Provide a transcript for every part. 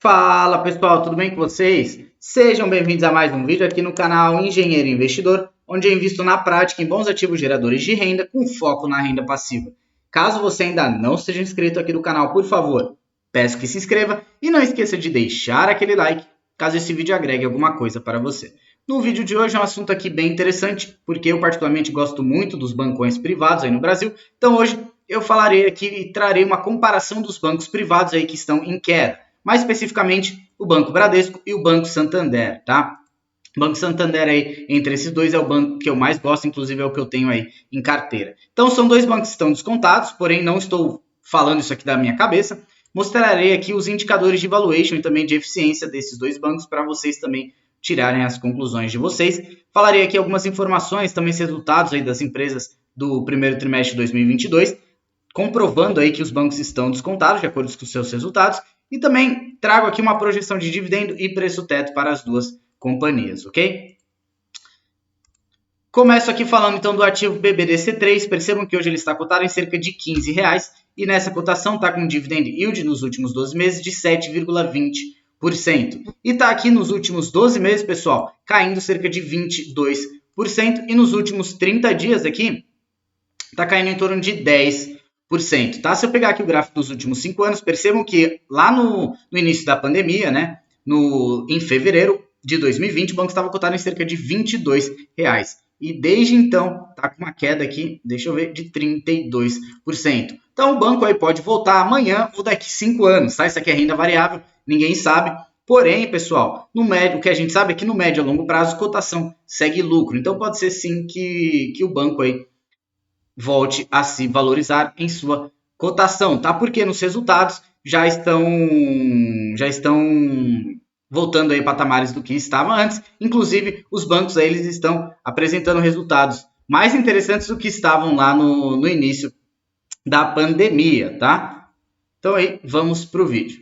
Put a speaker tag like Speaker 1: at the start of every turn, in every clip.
Speaker 1: Fala pessoal, tudo bem com vocês? Sejam bem-vindos a mais um vídeo aqui no canal Engenheiro Investidor, onde eu invisto na prática em bons ativos geradores de renda com foco na renda passiva. Caso você ainda não seja inscrito aqui no canal, por favor, peço que se inscreva e não esqueça de deixar aquele like, caso esse vídeo agregue alguma coisa para você. No vídeo de hoje é um assunto aqui bem interessante, porque eu particularmente gosto muito dos bancões privados aí no Brasil, então hoje eu falarei aqui e trarei uma comparação dos bancos privados aí que estão em queda. Mais especificamente, o Banco Bradesco e o Banco Santander, tá? O Banco Santander aí, entre esses dois, é o banco que eu mais gosto, inclusive é o que eu tenho aí em carteira. Então, são dois bancos que estão descontados, porém não estou falando isso aqui da minha cabeça. Mostrarei aqui os indicadores de valuation e também de eficiência desses dois bancos para vocês também tirarem as conclusões de vocês. Falarei aqui algumas informações, também os resultados aí das empresas do primeiro trimestre de 2022, comprovando aí que os bancos estão descontados de acordo com os seus resultados. E também trago aqui uma projeção de dividendo e preço-teto para as duas companhias, ok? Começo aqui falando então do ativo BBDC3. Percebam que hoje ele está cotado em cerca de R$15 e nessa cotação está com um dividend yield nos últimos 12 meses de 7,20%. E está aqui nos últimos 12 meses, pessoal, caindo cerca de 22%. E nos últimos 30 dias aqui, está caindo em torno de 10%. Tá? Se eu pegar aqui o gráfico dos últimos 5 anos, percebam que lá no início da pandemia, né, em fevereiro de 2020, o banco estava cotado em cerca de R$22. E desde então, está com uma queda aqui, deixa eu ver, de 32%. Então o banco aí pode voltar amanhã ou daqui 5 anos. Tá? Isso aqui é renda variável, ninguém sabe. Porém, pessoal, no médio, o que a gente sabe é que no médio a longo prazo, cotação segue lucro. Então pode ser sim que o banco aí volte a se valorizar em sua cotação, tá? Porque nos resultados já estão voltando aí patamares do que estavam antes. Inclusive, os bancos aí, eles estão apresentando resultados mais interessantes do que estavam lá no início da pandemia, tá? Então aí, vamos para o vídeo.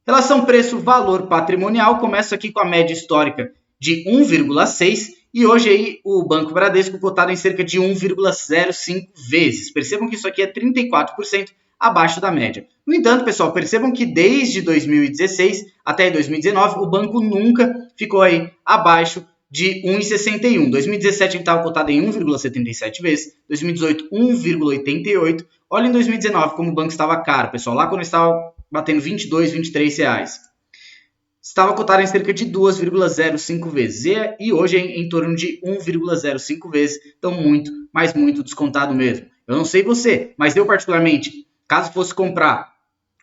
Speaker 1: Relação preço-valor patrimonial, começa aqui com a média histórica de 1,6 e hoje aí o Banco Bradesco cotado em cerca de 1,05 vezes. Percebam que isso aqui é 34% abaixo da média. No entanto, pessoal, percebam que desde 2016 até 2019 o banco nunca ficou aí abaixo de 1,61. 2017 ele estava cotado em 1,77 vezes, 2018 1,88. Olha em 2019 como o banco estava caro, pessoal, lá quando estava batendo R$22, R$23. Estava cotado em cerca de 2,05 vezes e hoje em torno de 1,05 vezes. Então muito, mas muito descontado mesmo. Eu não sei você, mas eu particularmente, caso fosse comprar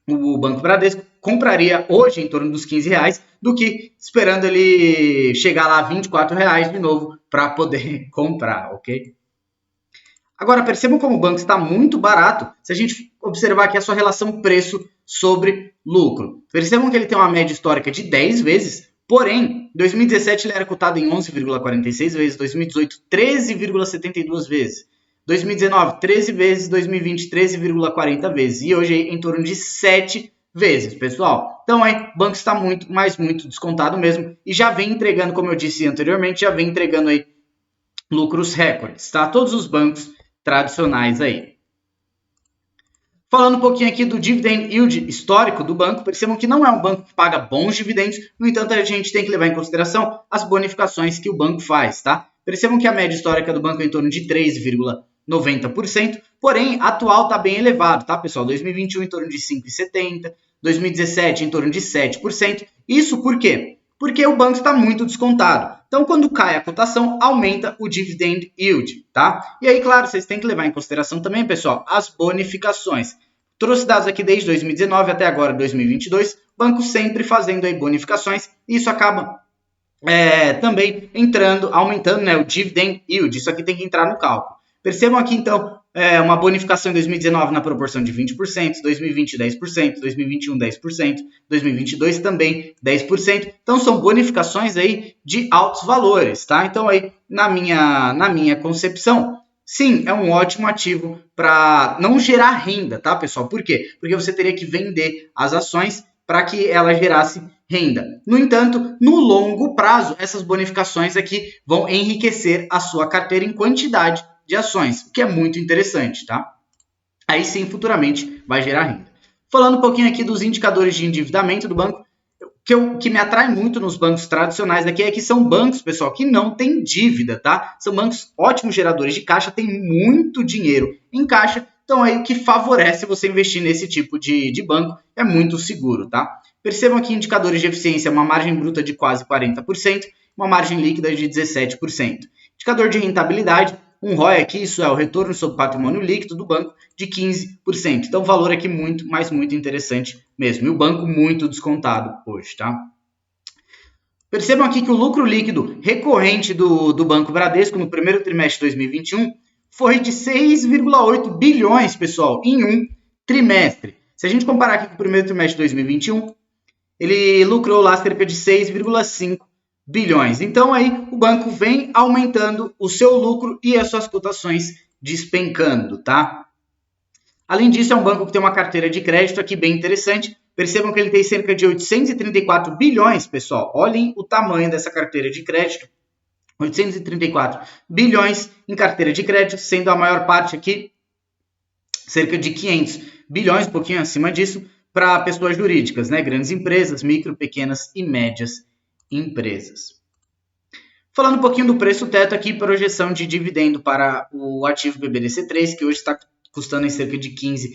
Speaker 1: o Banco Bradesco, compraria hoje em torno dos R$15 do que esperando ele chegar lá a R$24 de novo para poder comprar, ok? Agora, percebam como o banco está muito barato se a gente observar aqui a sua relação preço sobre lucro. Percebam que ele tem uma média histórica de 10 vezes, porém, em 2017 ele era cotado em 11,46 vezes, 2018 13,72 vezes, 2019 13 vezes, 2020 13,40 vezes e hoje em torno de 7 vezes, pessoal. Então aí, o banco está muito, mas muito descontado mesmo e já vem entregando, como eu disse anteriormente, já vem entregando aí lucros recordes, tá? Todos os bancos tradicionais aí. Falando um pouquinho aqui do dividend yield histórico do banco, percebam que não é um banco que paga bons dividendos, no entanto a gente tem que levar em consideração as bonificações que o banco faz, tá? Percebam que a média histórica do banco é em torno de 3,90%, porém atual está bem elevado, tá pessoal? 2021 em torno de 5,70%, 2017 em torno de 7%. Isso por quê? Porque o banco está muito descontado. Então, quando cai a cotação, aumenta o dividend yield, tá? E aí, claro, vocês têm que levar em consideração também, pessoal, as bonificações. Trouxe dados aqui desde 2019 até agora, 2022, banco sempre fazendo aí bonificações, e isso acaba também aumentando, né, o dividend yield. Isso aqui tem que entrar no cálculo. Percebam aqui, então, uma bonificação em 2019 na proporção de 20%, 2020 10%, 2021 10%, 2022 também 10%. Então são bonificações aí de altos valores, tá? Então aí na minha concepção, sim, é um ótimo ativo para não gerar renda, tá, pessoal? Por quê? Porque você teria que vender as ações para que ela gerasse renda. No entanto, no longo prazo, essas bonificações aqui vão enriquecer a sua carteira em quantidade de ações, o que é muito interessante, tá? Aí sim, futuramente vai gerar renda. Falando um pouquinho aqui dos indicadores de endividamento do banco, que me atrai muito nos bancos tradicionais aqui é que são bancos, pessoal, que não têm dívida, tá? São bancos ótimos geradores de caixa, tem muito dinheiro em caixa, então aí o que favorece você investir nesse tipo de banco é muito seguro, tá? Percebam aqui indicadores de eficiência, uma margem bruta de quase 40%, uma margem líquida de 17%. Indicador de rentabilidade, um ROI aqui, isso é o retorno sobre patrimônio líquido do banco, de 15%. Então, o valor aqui muito, mas muito interessante mesmo. E o banco muito descontado hoje, tá? Percebam aqui que o lucro líquido recorrente do Banco Bradesco no primeiro trimestre de 2021 foi de 6,8 bilhões, pessoal, em um trimestre. Se a gente comparar aqui com o primeiro trimestre de 2021, ele lucrou lá cerca de 6,5 bilhões. Então aí o banco vem aumentando o seu lucro e as suas cotações despencando, tá? Além disso, é um banco que tem uma carteira de crédito aqui bem interessante. Percebam que ele tem cerca de 834 bilhões, pessoal. Olhem o tamanho dessa carteira de crédito. 834 bilhões em carteira de crédito, sendo a maior parte aqui cerca de 500 bilhões, um pouquinho acima disso, para pessoas jurídicas, né? Grandes empresas, micro, pequenas e médias empresas. Falando um pouquinho do preço teto aqui, projeção de dividendo para o ativo BBDC3, que hoje está custando em cerca de R$15.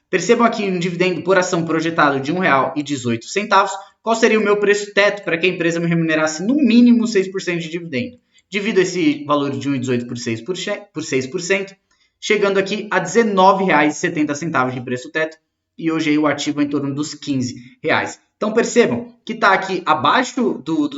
Speaker 1: Percebam aqui um dividendo por ação projetado de R$1,18. Qual seria o meu preço teto para que a empresa me remunerasse no mínimo 6% de dividendo? Divido esse valor de 1,18 por 6%, chegando aqui a R$19,70 de preço teto. E hoje aí o ativo é em torno dos R$15. Então percebam que está aqui abaixo do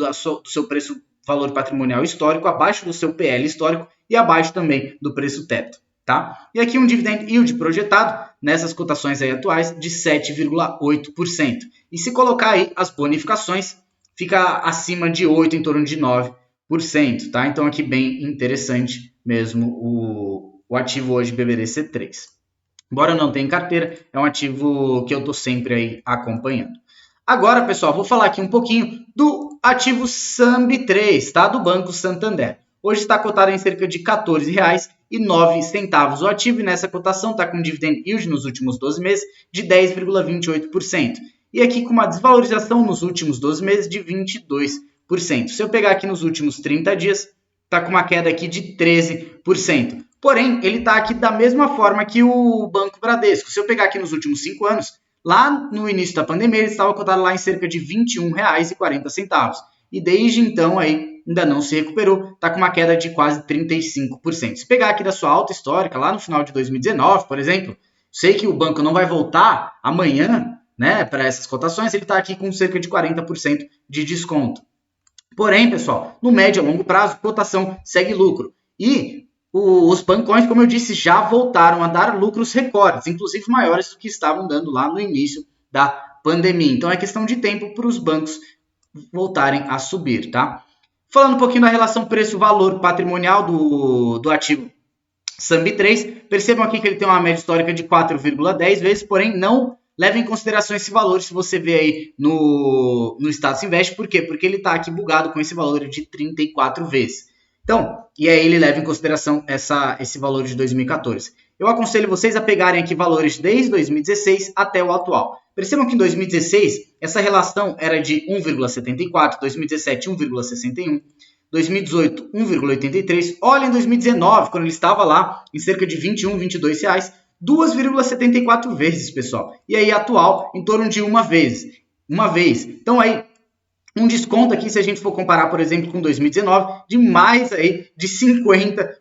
Speaker 1: seu preço valor patrimonial histórico, abaixo do seu PL histórico e abaixo também do preço teto. Tá? E aqui um dividend yield projetado nessas cotações aí atuais de 7,8%. E se colocar aí as bonificações, fica acima de 8%, em torno de 9%. Tá? Então aqui bem interessante mesmo o ativo hoje BBDC3. Embora eu não tenha carteira, é um ativo que eu estou sempre aí acompanhando. Agora, pessoal, vou falar aqui um pouquinho do ativo SAMB3, tá? Do Banco Santander. Hoje está cotado em cerca de R$14,09 o ativo, e nessa cotação está com dividend yield nos últimos 12 meses de 10,28%. E aqui com uma desvalorização nos últimos 12 meses de 22%. Se eu pegar aqui nos últimos 30 dias, está com uma queda aqui de 13%. Porém, ele está aqui da mesma forma que o Banco Bradesco. Se eu pegar aqui nos últimos 5 anos, lá no início da pandemia, ele estava cotado lá em cerca de R$21,40. E desde então aí ainda não se recuperou, está com uma queda de quase 35%. Se pegar aqui da sua alta histórica, lá no final de 2019, por exemplo, sei que o banco não vai voltar amanhã, né, para essas cotações, ele está aqui com cerca de 40% de desconto. Porém, pessoal, no médio e longo prazo, cotação segue lucro. E os bancões, como eu disse, já voltaram a dar lucros recordes, inclusive maiores do que estavam dando lá no início da pandemia. Então é questão de tempo para os bancos voltarem a subir, tá? Falando um pouquinho da relação preço-valor patrimonial do ativo SAMB3, percebam aqui que ele tem uma média histórica de 4,10 vezes, porém não leva em consideração esse valor se você vê aí no Status Invest. Por quê? Porque ele está aqui bugado com esse valor de 34 vezes. Então, e aí ele leva em consideração esse valor de 2014. Eu aconselho vocês a pegarem aqui valores desde 2016 até o atual. Percebam que em 2016 essa relação era de 1,74, 2017 1,61, 2018 1,83. Olha, em 2019, quando ele estava lá em cerca de 21, 22 reais, 2,74 vezes, pessoal. E aí atual em torno de uma vez. Então aí um desconto aqui, se a gente for comparar, por exemplo, com 2019, de mais aí de 50%.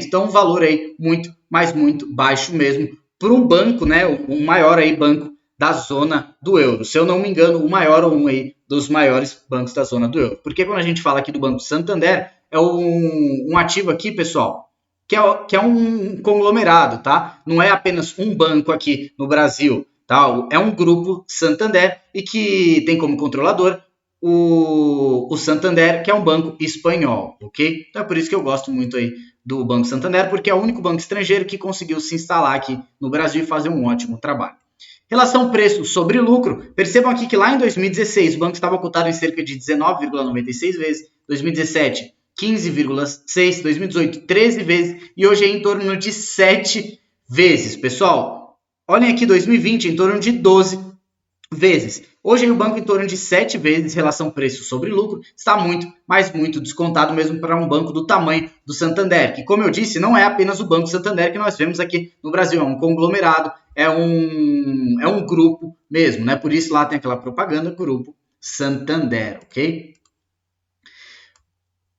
Speaker 1: Então, um valor aí muito, mas muito baixo mesmo para um banco, né? O maior aí banco da zona do euro. Se eu não me engano, o maior ou um aí dos maiores bancos da zona do euro. Porque quando a gente fala aqui do Banco Santander, é um ativo aqui, pessoal, que é um conglomerado, tá? Não é apenas um banco aqui no Brasil, tá? É um grupo Santander e que tem como controlador o Santander, que é um banco espanhol, ok? Então é por isso que eu gosto muito aí do Banco Santander, porque é o único banco estrangeiro que conseguiu se instalar aqui no Brasil e fazer um ótimo trabalho. Relação preço sobre lucro, percebam aqui que lá em 2016 o banco estava cotado em cerca de 19,96 vezes, 2017 15,6, 2018 13 vezes e hoje é em torno de 7 vezes. Pessoal, olhem aqui 2020 em torno de 12 vezes. Hoje aí, o banco em torno de 7 vezes relação preço sobre lucro está muito, mas muito descontado mesmo para um banco do tamanho do Santander, que como eu disse, não é apenas o Banco Santander que nós vemos aqui no Brasil, é um conglomerado, é um grupo mesmo, né? Por isso lá tem aquela propaganda, Grupo Santander, ok?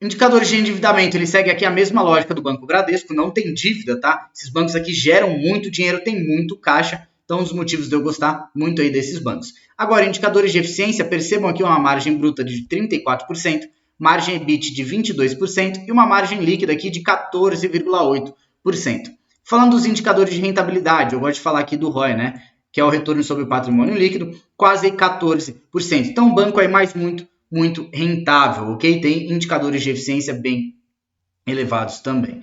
Speaker 1: Indicadores de endividamento, ele segue aqui a mesma lógica do Banco Bradesco, não tem dívida, tá? Esses bancos aqui geram muito dinheiro, tem muito caixa, então, os motivos de eu gostar muito aí desses bancos. Agora, indicadores de eficiência, percebam aqui uma margem bruta de 34%, margem EBIT de 22% e uma margem líquida aqui de 14,8%. Falando dos indicadores de rentabilidade, eu gosto de falar aqui do ROI, né? Que é o retorno sobre o patrimônio líquido, quase 14%. Então, o banco é mais muito rentável, ok? Tem indicadores de eficiência bem elevados também.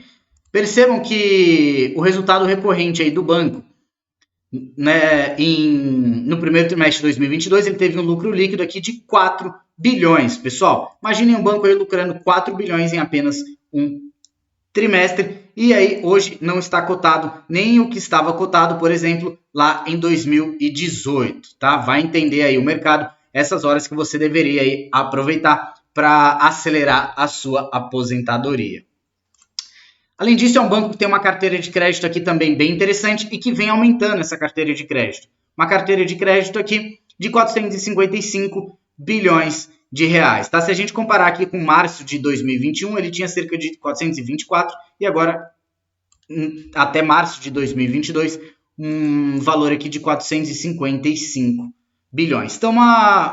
Speaker 1: Percebam que o resultado recorrente aí do banco, né, no primeiro trimestre de 2022, ele teve um lucro líquido aqui de 4 bilhões, pessoal. Imaginem um banco aí lucrando 4 bilhões em apenas um trimestre, e aí hoje não está cotado nem o que estava cotado, por exemplo, lá em 2018, tá? Vai entender aí o mercado, essas horas que você deveria aí aproveitar para acelerar a sua aposentadoria. Além disso, é um banco que tem uma carteira de crédito aqui também bem interessante e que vem aumentando essa carteira de crédito. Uma carteira de crédito aqui de 455 bilhões de reais. Tá? Se a gente comparar aqui com março de 2021, ele tinha cerca de 424 e agora, até março de 2022, um valor aqui de 455 bilhões. Então,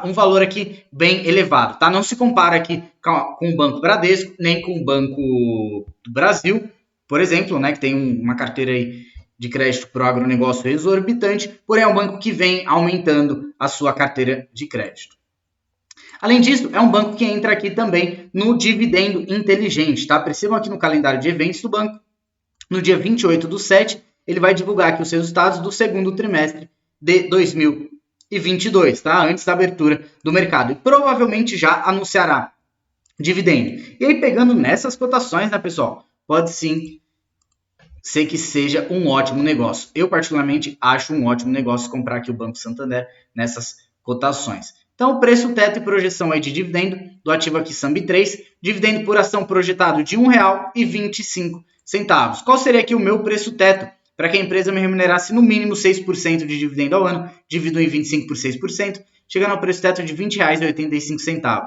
Speaker 1: um valor aqui bem elevado. Tá? Não se compara aqui com o Banco Bradesco, nem com o Banco do Brasil, por exemplo, né, que tem uma carteira aí de crédito para o agronegócio exorbitante, porém é um banco que vem aumentando a sua carteira de crédito. Além disso, é um banco que entra aqui também no dividendo inteligente. Tá? Percebam aqui no calendário de eventos do banco, no dia 28/7, ele vai divulgar aqui os resultados do segundo trimestre de 2022, tá? Antes da abertura do mercado. E provavelmente já anunciará dividendo. E aí, pegando nessas cotações, né, pessoal? Pode sim ser que seja um ótimo negócio. Eu, particularmente, acho um ótimo negócio comprar aqui o Banco Santander nessas cotações. Então, o preço, teto e projeção aí de dividendo do ativo aqui SAMB3, dividendo por ação projetado de R$ 1,25. Qual seria aqui o meu preço teto? Para que a empresa me remunerasse no mínimo 6% de dividendo ao ano, divido em 25 por 6%, chegando ao preço teto de R$ 20,85.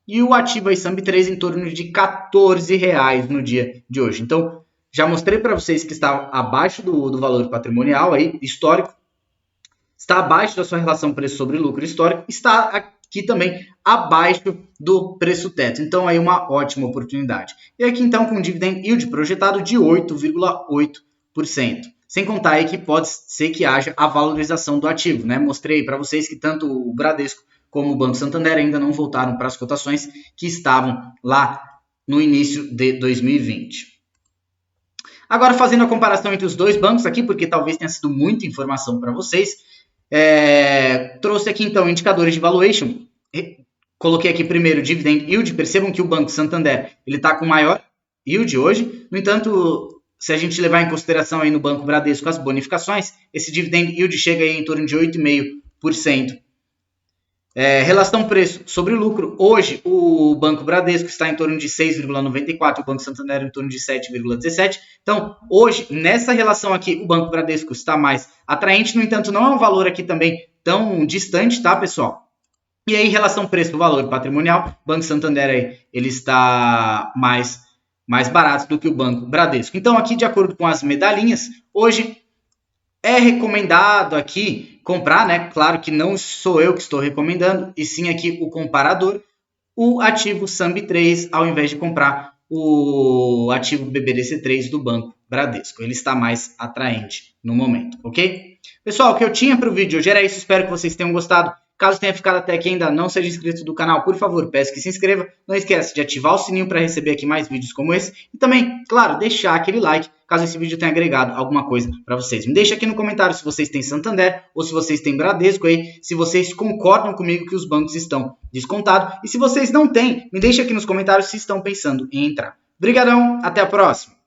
Speaker 1: E o ativo aí SAMB3 em torno de R$ 14 no dia de hoje. Então, já mostrei para vocês que está abaixo do valor patrimonial aí, histórico, está abaixo da sua relação preço sobre lucro histórico, está aqui também abaixo do preço teto. Então, aí uma ótima oportunidade. E aqui, então, com um dividend yield projetado de 8,8%. Sem contar aí que pode ser que haja a valorização do ativo, né? Mostrei para vocês que tanto o Bradesco como o Banco Santander ainda não voltaram para as cotações que estavam lá no início de 2020. Agora, fazendo a comparação entre os dois bancos aqui, porque talvez tenha sido muita informação para vocês, trouxe aqui então indicadores de valuation. Coloquei aqui primeiro dividend yield. Percebam que o Banco Santander está com maior yield hoje. No entanto, se a gente levar em consideração aí no Banco Bradesco as bonificações, esse dividend yield chega aí em torno de 8,5%. Relação preço sobre lucro, hoje o Banco Bradesco está em torno de 6,94, o Banco Santander em torno de 7,17. Então, hoje, nessa relação aqui, o Banco Bradesco está mais atraente, no entanto, não é um valor aqui também tão distante, tá, pessoal? E aí, relação preço-valor patrimonial, o Banco Santander aí, ele está mais barato do que o Banco Bradesco. Então, aqui, de acordo com as medalhinhas, hoje é recomendado aqui comprar, né? Claro que não sou eu que estou recomendando, e sim aqui o comparador, o ativo SAMB3, ao invés de comprar o ativo BBDC3 do Banco Bradesco. Ele está mais atraente no momento, ok? Pessoal, o que eu tinha para o vídeo hoje era isso. Espero que vocês tenham gostado. Caso tenha ficado até aqui e ainda não seja inscrito do canal, por favor, peço que se inscreva. Não esqueça de ativar o sininho para receber aqui mais vídeos como esse. E também, claro, deixar aquele like, caso esse vídeo tenha agregado alguma coisa para vocês. Me deixa aqui no comentário se vocês têm Santander ou se vocês têm Bradesco aí, se vocês concordam comigo que os bancos estão descontados. E se vocês não têm, me deixa aqui nos comentários se estão pensando em entrar. Obrigadão, até a próxima!